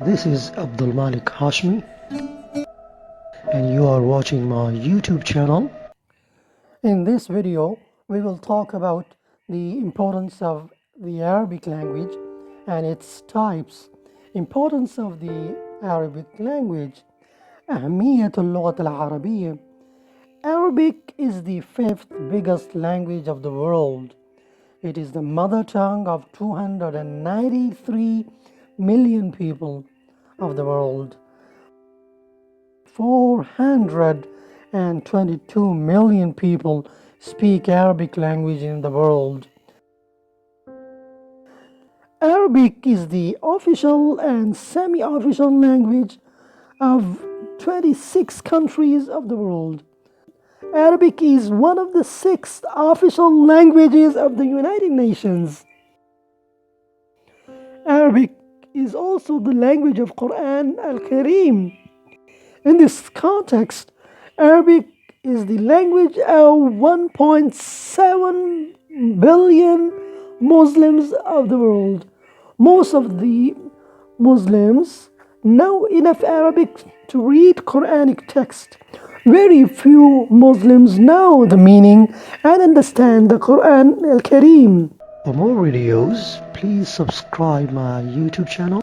This is Abdul Malik Hashmi, and you are watching my YouTube channel. In this video, we will talk about the importance of the Arabic language and its types. Importance of the Arabic language. أهمية اللغة العربية. Arabic is the fifth biggest language of the world. It is the mother tongue of 293 million people of the world. 422 million people speak Arabic language in the world. Arabic is the official and semi-official language of 26 countries of the world. Arabic is one of the 6 official languages of the United Nations. Arabic is also the language of Qur'an Al Kareem. In this context, Arabic is the language of 1.7 billion Muslims of the world. Most of the Muslims know enough Arabic to read Qur'anic text. Very few Muslims know the meaning and understand the Qur'an Al Kareem. For more videos, please subscribe my YouTube channel.